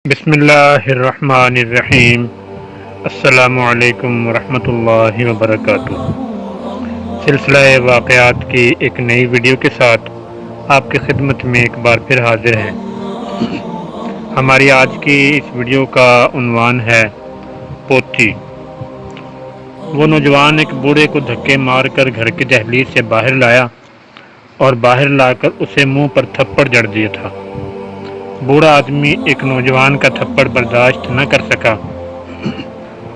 بسم اللہ الرحمن الرحیم۔ السلام علیکم ورحمۃ اللہ وبرکاتہ۔ سلسلہ واقعات کی ایک نئی ویڈیو کے ساتھ آپ کی خدمت میں ایک بار پھر حاضر ہیں۔ ہماری آج کی اس ویڈیو کا عنوان ہے پوتھی۔ وہ نوجوان ایک بوڑھے کو دھکے مار کر گھر کی دہلیز سے باہر لایا اور باہر لا کر اسے منہ پر تھپڑ جڑ دیا تھا۔ بوڑھا آدمی ایک نوجوان کا تھپڑ برداشت نہ کر سکا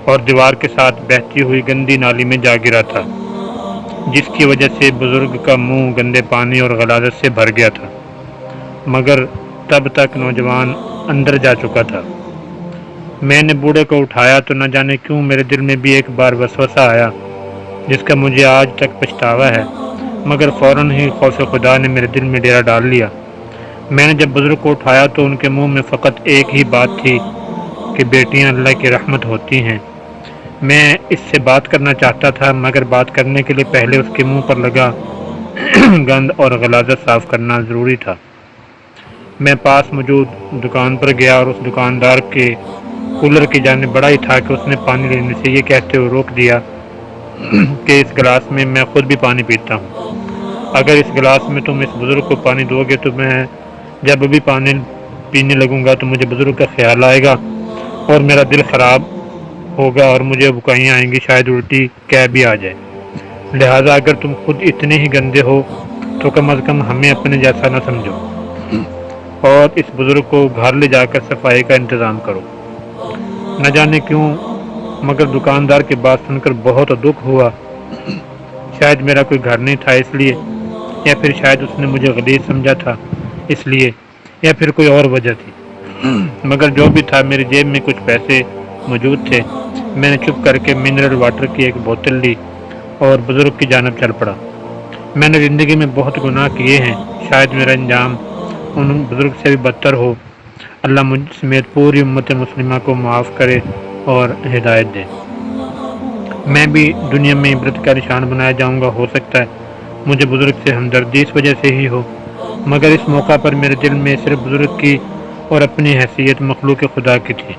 اور دیوار کے ساتھ بہتی ہوئی گندی نالی میں جا گرا تھا، جس کی وجہ سے بزرگ کا منہ گندے پانی اور غلاظت سے بھر گیا تھا، مگر تب تک نوجوان اندر جا چکا تھا۔ میں نے بوڑھے کو اٹھایا تو نہ جانے کیوں میرے دل میں بھی ایک بار وسوسہ آیا، جس کا مجھے آج تک پچھتاوا ہے، مگر فوراً ہی خوف خدا نے میرے دل میں ڈیرا ڈال لیا۔ میں نے جب بزرگ کو اٹھایا تو ان کے منہ میں فقط ایک ہی بات تھی کہ بیٹیاں اللہ کی رحمت ہوتی ہیں۔ میں اس سے بات کرنا چاہتا تھا، مگر بات کرنے کے لیے پہلے اس کے منہ پر لگا گند اور غلاظت صاف کرنا ضروری تھا۔ میں پاس موجود دکان پر گیا اور اس دکاندار کے کولر کی جانب بڑھا ہی تھا کہ اس نے پانی لینے سے یہ کہتے ہوئے روک دیا کہ اس گلاس میں خود بھی پانی پیتا ہوں۔ اگر اس گلاس میں تم اس بزرگ کو پانی دو گے تو میں جب بھی پانی پینے لگوں گا تو مجھے بزرگ کا خیال آئے گا اور میرا دل خراب ہوگا اور مجھے بکائیاں آئیں گی، شاید الٹی کیب بھی آ جائے۔ لہٰذا اگر تم خود اتنے ہی گندے ہو تو کم از کم ہمیں اپنے جیسا نہ سمجھو اور اس بزرگ کو گھر لے جا کر صفائی کا انتظام کرو۔ نہ جانے کیوں مگر دکاندار کی بات سن کر بہت دکھ ہوا۔ شاید میرا کوئی گھر نہیں تھا اس لیے، یا پھر شاید اس نے مجھے غلیظ سمجھا تھا اس لیے، یا پھر کوئی اور وجہ تھی، مگر جو بھی تھا میری جیب میں کچھ پیسے موجود تھے۔ میں نے چپ کر کے منرل واٹر کی ایک بوتل لی اور بزرگ کی جانب چل پڑا۔ میں نے زندگی میں بہت گناہ کیے ہیں، شاید میرا انجام ان بزرگ سے بھی بدتر ہو۔ اللہ مجھ سمیت پوری امت مسلمہ کو معاف کرے اور ہدایت دے۔ میں بھی دنیا میں عبرت کا نشان بنایا جاؤں گا، ہو سکتا ہے مجھے بزرگ سے ہمدردی اس وجہ سے ہی ہو، مگر اس موقع پر میرے دل میں صرف بزرگ کی اور اپنی حیثیت مخلوق خدا کی تھی،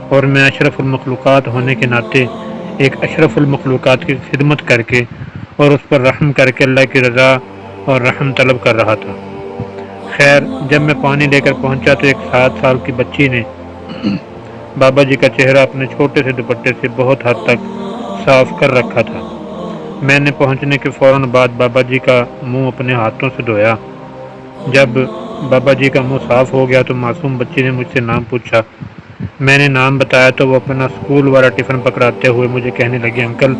اور میں اشرف المخلوقات ہونے کے ناطے ایک اشرف المخلوقات کی خدمت کر کے اور اس پر رحم کر کے اللہ کی رضا اور رحم طلب کر رہا تھا۔ خیر، جب میں پانی لے کر پہنچا تو ایک 7 سال کی بچی نے بابا جی کا چہرہ اپنے چھوٹے سے دوپٹے سے بہت حد تک صاف کر رکھا تھا۔ میں نے پہنچنے کے فوراً بعد بابا جی کا منہ اپنے ہاتھوں سے دھویا۔ جب بابا جی کا منہ صاف ہو گیا تو معصوم بچی نے مجھ سے نام پوچھا۔ میں نے نام بتایا تو وہ اپنا اسکول والا ٹفن پکڑاتے ہوئے مجھے کہنے لگی، انکل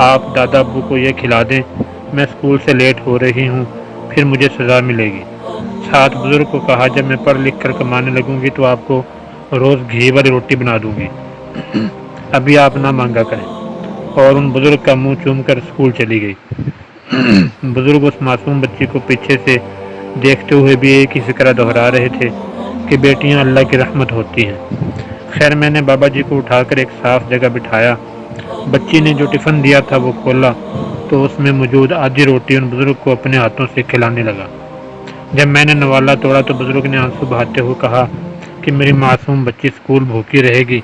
آپ دادا ابو کو یہ کھلا دیں، میں اسکول سے لیٹ ہو رہی ہوں، پھر مجھے سزا ملے گی۔ ساتھ بزرگ کو کہا، جب میں پڑھ لکھ کر کمانے لگوں گی تو آپ کو روز گھی والی روٹی بنا دوں گی، ابھی آپ نہ مانگا کریں، اور ان بزرگ کا منہ چوم کر اسکول چلی گئی۔ بزرگ اس معصوم بچی کو پیچھے سے دیکھتے ہوئے بھی ایک ہی فکرہ دہرا رہے تھے کہ بیٹیاں اللہ کی رحمت ہوتی ہیں۔ خیر، میں نے بابا جی کو اٹھا کر ایک صاف جگہ بٹھایا۔ بچی نے جو ٹفن دیا تھا وہ کھولا تو اس میں موجود آدھی روٹی ان بزرگ کو اپنے ہاتھوں سے کھلانے لگا۔ جب میں نے نوالا توڑا تو بزرگ نے آنسو بہاتے ہوئے کہا کہ میری معصوم بچی اسکول بھوکی رہے گی،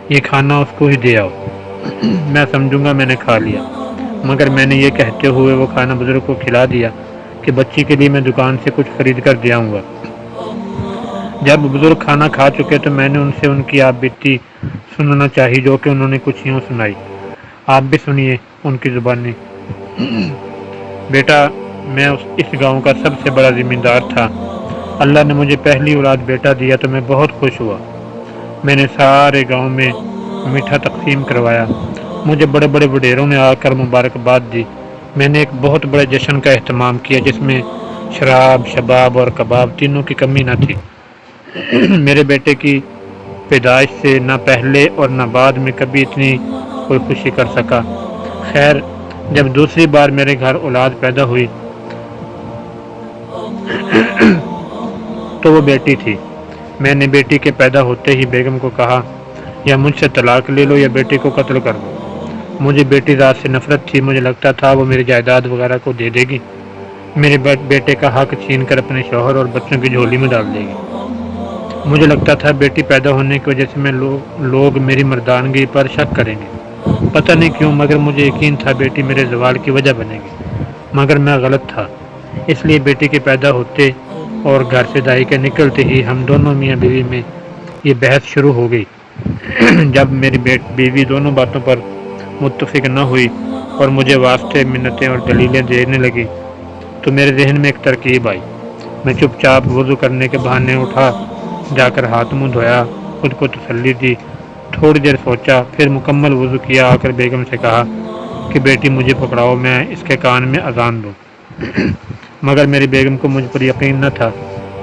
یہ کھانا اس کو ہی دے آؤ، میں سمجھوں گا میں نے کھا لیا۔ مگر میں نے یہ کہتے ہوئے وہ کھانا بزرگ کو کھلا دیا کہ بچی کے لیے میں دکان سے کچھ خرید کر دے آؤں گا۔ جب بزرگ کھانا کھا چکے تو میں نے ان سے ان کی آپ بیتی سننا چاہی، جو کہ انہوں نے کچھ یوں سنائی۔ آپ بھی سنیے ان کی زبانی۔ بیٹا، میں اس گاؤں کا سب سے بڑا زمیندار تھا۔ اللہ نے مجھے پہلی اولاد بیٹا دیا تو میں بہت خوش ہوا۔ میں نے سارے گاؤں میں میٹھا تقسیم کروایا۔ مجھے بڑے بڑے وڈیروں نے آ کر مبارکباد دی۔ میں نے ایک بہت بڑے جشن کا اہتمام کیا جس میں شراب، شباب اور کباب تینوں کی کمی نہ تھی۔ میرے بیٹے کی پیدائش سے نہ پہلے اور نہ بعد میں کبھی اتنی کوئی خوشی کر سکا۔ خیر، جب دوسری بار میرے گھر اولاد پیدا ہوئی تو وہ بیٹی تھی۔ میں نے بیٹی کے پیدا ہوتے ہی بیگم کو کہا، یا مجھ سے طلاق لے لو یا بیٹی کو قتل کر دو۔ مجھے بیٹی ذات سے نفرت تھی، مجھے لگتا تھا وہ میری جائیداد وغیرہ کو دے دے گی، میرے بیٹے کا حق چھین کر اپنے شوہر اور بچوں کی جھولی میں ڈال دے گی۔ مجھے لگتا تھا بیٹی پیدا ہونے کی وجہ سے لوگ میری مردانگی پر شک کریں گے، پتہ نہیں کیوں مگر مجھے یقین تھا بیٹی میرے زوال کی وجہ بنے گی، مگر میں غلط تھا۔ اس لیے بیٹی کے پیدا ہوتے اور گھر سے دائی کے نکلتے ہی ہم دونوں میاں بیوی میں یہ بحث شروع ہو گئی۔ جب میری بیوی دونوں باتوں پر متفق نہ ہوئی اور مجھے واسطے منتیں اور دلیلیں دینے لگی تو میرے ذہن میں ایک ترکیب آئی۔ میں چپ چاپ وضو کرنے کے بہانے اٹھا، جا کر ہاتھ منہ دھویا، خود کو تسلی دی، تھوڑی دیر سوچا، پھر مکمل وضو کیا، آ کر بیگم سے کہا کہ بیٹی مجھے پکڑاؤ، میں اس کے کان میں اذان دوں۔ مگر میری بیگم کو مجھ پر یقین نہ تھا،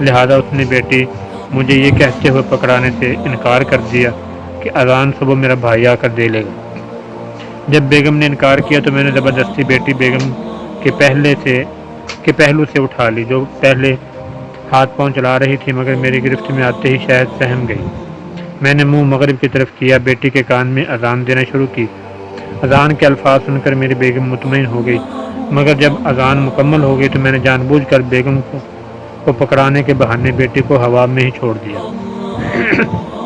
لہذا اس نے بیٹی مجھے یہ کہتے ہوئے پکڑانے سے انکار کر دیا کہ اذان صبح میرا بھائی آ کر دے لے گا۔ جب بیگم نے انکار کیا تو میں نے زبردستی بیٹی بیگم کے پہلو سے اٹھا لی، جو پہلے ہاتھ پاؤں چلا رہی تھی مگر میری گرفت میں آتے ہی شاید سہم گئی۔ میں نے منہ مغرب کی طرف کیا، بیٹی کے کان میں اذان دینا شروع کی۔ اذان کے الفاظ سن کر میری بیگم مطمئن ہو گئی، مگر جب اذان مکمل ہو گئی تو میں نے جان بوجھ کر بیگم کو پکڑانے کے بہانے بیٹی کو ہوا میں ہی چھوڑ دیا۔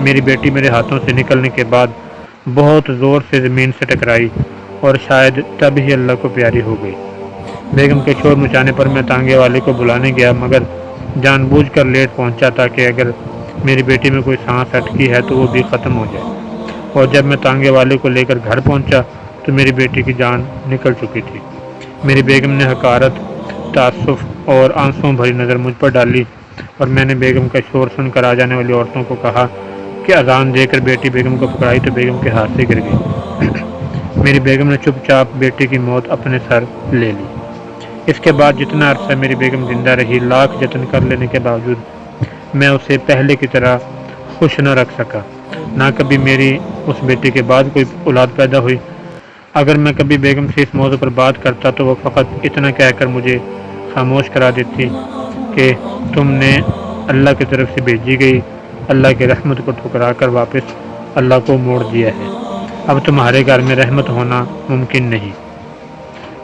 میری بیٹی میرے ہاتھوں سے نکلنے کے بعد بہت زور سے زمین سے ٹکرائی اور شاید تب ہی اللہ کو پیاری ہو گئی۔ بیگم کے شور مچانے پر میں تانگے والے کو بلانے گیا، مگر جان بوجھ کر لیٹ پہنچا تاکہ اگر میری بیٹی میں کوئی سانس اٹکی ہے تو وہ بھی ختم ہو جائے، اور جب میں تانگے والے کو لے کر گھر پہنچا تو میری بیٹی کی جان نکل چکی تھی۔ میری بیگم نے حقارت، تعصف اور آنسوؤں بھری نظر مجھ پر ڈالی اور میں نے بیگم کا شور سن کر آ جانے والی عورتوں کو کہا کہ اذان دے کر بیٹی بیگم کو پکڑائی تو بیگم کے ہاتھ سے گر گئی۔ میری بیگم نے چپ چاپ بیٹی کی موت اپنے سر لے لی۔ اس کے بعد جتنا عرصہ میری بیگم زندہ رہی، لاکھ جتن کر لینے کے باوجود میں اسے پہلے کی طرح خوش نہ رکھ سکا۔ نہ کبھی میری اس بیٹی کے بعد کوئی اولاد پیدا ہوئی۔ اگر میں کبھی بیگم سے اس موضوع پر بات کرتا تو وہ فقط اتنا کہہ کر مجھے خاموش کرا دیتی کہ تم نے اللہ کی طرف سے بھیجی گئی اللہ کی رحمت کو ٹھکرا کر واپس اللہ کو موڑ دیا ہے، اب تمہارے گھر میں رحمت ہونا ممکن نہیں۔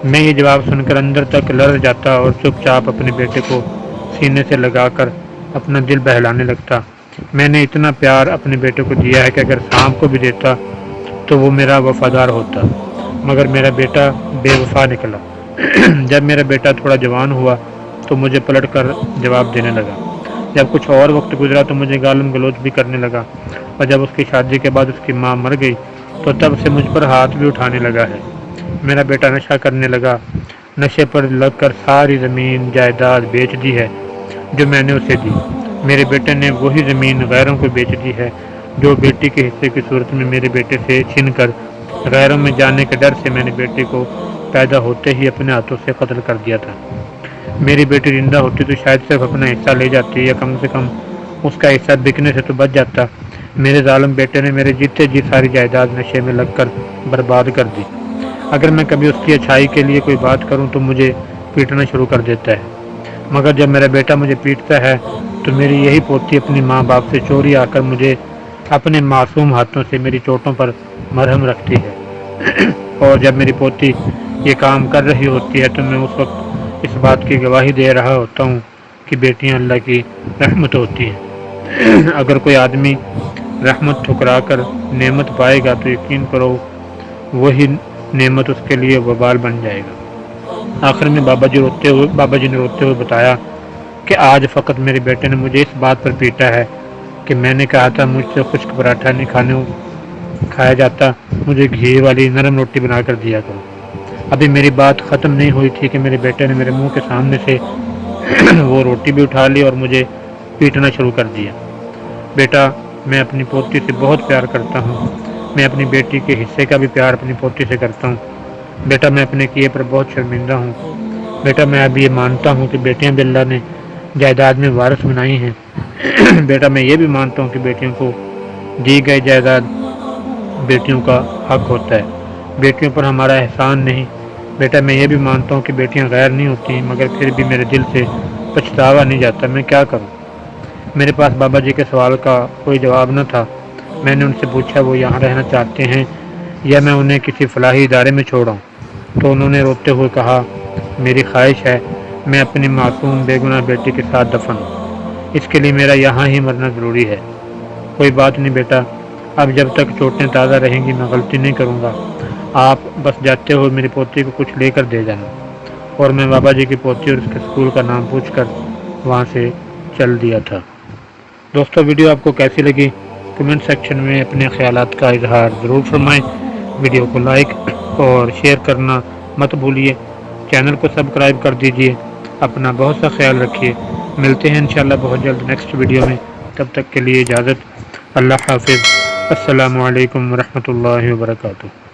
میں یہ جواب سن کر اندر تک لرز جاتا اور چپ چاپ اپنے بیٹے کو سینے سے لگا کر اپنا دل بہلانے لگتا۔ میں نے اتنا پیار اپنے بیٹے کو دیا ہے کہ اگر سانپ کو بھی دیتا تو وہ میرا وفادار ہوتا، مگر میرا بیٹا بے وفا نکلا۔ جب میرا بیٹا تھوڑا جوان ہوا تو مجھے پلٹ کر جواب دینے لگا، جب کچھ اور وقت گزرا تو مجھے گالم گلوچ بھی کرنے لگا، اور جب اس کی شادی کے بعد اس کی ماں مر گئی تو تب سے مجھ پر ہاتھ بھی اٹھانے لگا ہے۔ میرا بیٹا نشہ کرنے لگا، نشے پر لگ کر ساری زمین جائیداد بیچ دی ہے جو میں نے اسے دی۔ میرے بیٹے نے وہی زمین غیروں کو بیچ دی ہے جو بیٹی کے حصے کی صورت میں میرے بیٹے سے چھن کر غیروں میں جانے کے ڈر سے میں نے بیٹے کو پیدا ہوتے ہی اپنے ہاتھوں سے قتل کر دیا تھا۔ میری بیٹی زندہ ہوتی تو شاید صرف اپنا حصہ لے جاتی یا کم سے کم اس کا حصہ بکنے سے تو بچ جاتا۔ میرے ظالم بیٹے نے میرے جیتے جی ساری جائیداد نشے میں لگ کر برباد کر دی۔ اگر میں کبھی اس کی اچھائی کے لیے کوئی بات کروں تو مجھے پیٹنا شروع کر دیتا ہے، مگر جب میرا بیٹا مجھے پیٹتا ہے تو میری یہی پوتی اپنی ماں باپ سے چوری آ کر مجھے اپنے معصوم ہاتھوں سے میری چوٹوں پر مرہم رکھتی ہے، اور جب میری پوتی یہ کام کر رہی ہوتی ہے تو میں اس وقت اس بات کی گواہی دے رہا ہوتا ہوں کہ بیٹیاں اللہ کی رحمت ہوتی ہیں۔ اگر کوئی آدمی رحمت ٹھکرا کر نعمت پائے گا تو یقین کرو وہی نعمت اس کے لیے وبال بن جائے گا۔ آخر میں بابا جی نے روتے ہوئے بتایا کہ آج فقط میرے بیٹے نے مجھے اس بات پر پیٹا ہے کہ میں نے کہا تھا مجھ سے خشک پراٹھا نہیں کھایا جاتا، مجھے گھی والی نرم روٹی بنا کر دیا کرو۔ ابھی میری بات ختم نہیں ہوئی تھی کہ میرے بیٹے نے میرے منہ کے سامنے سے وہ روٹی بھی اٹھا لی اور مجھے پیٹنا شروع کر دیا۔ بیٹا، میں اپنی پوتی سے بہت پیار کرتا ہوں، میں اپنی بیٹی کے حصے کا بھی پیار اپنی پوتی سے کرتا ہوں۔ بیٹا، میں اپنے کیے پر بہت شرمندہ ہوں۔ بیٹا، میں اب یہ مانتا ہوں کہ بیٹیاں بھی اللہ نے جائیداد میں وارث بنائی ہیں۔ بیٹا، میں یہ بھی مانتا ہوں کہ بیٹیوں کو دی گئی جائیداد بیٹیوں کا حق ہوتا ہے، بیٹیوں پر ہمارا احسان نہیں۔ بیٹا، میں یہ بھی مانتا ہوں کہ بیٹیاں غیر نہیں ہوتی، مگر پھر بھی میرے دل سے پچھتاوا نہیں جاتا، میں کیا کروں؟ میرے پاس بابا جی کے سوال کا کوئی جواب نہ تھا۔ میں نے ان سے پوچھا وہ یہاں رہنا چاہتے ہیں یا میں انہیں کسی فلاحی ادارے میں چھوڑاؤں، تو انہوں نے روتے ہوئے کہا، میری خواہش ہے میں اپنی معصوم بے گناہ بیٹی کے ساتھ دفن ہوں۔ اس کے لیے میرا یہاں ہی مرنا ضروری ہے۔ کوئی بات نہیں بیٹا، اب جب تک چوٹیں تازہ رہیں گی میں غلطی نہیں کروں گا۔ آپ بس جاتے ہو میری پوتی کو کچھ لے کر دے جانا۔ اور میں بابا جی کی پوتی اور اس کے اسکول کا نام پوچھ کر وہاں سے چل دیا تھا۔ دوستو، ویڈیو آپ کو کیسی لگی؟ کمنٹ سیکشن میں اپنے خیالات کا اظہار ضرور فرمائیں۔ ویڈیو کو لائک اور شیئر کرنا مت بھولیے۔ چینل کو سبسکرائب کر دیجیے۔ اپنا بہت سا خیال رکھیے۔ ملتے ہیں انشاءاللہ بہت جلد نیکسٹ ویڈیو میں۔ تب تک کے لیے اجازت۔ اللہ حافظ۔ السلام علیکم ورحمۃ اللہ وبرکاتہ۔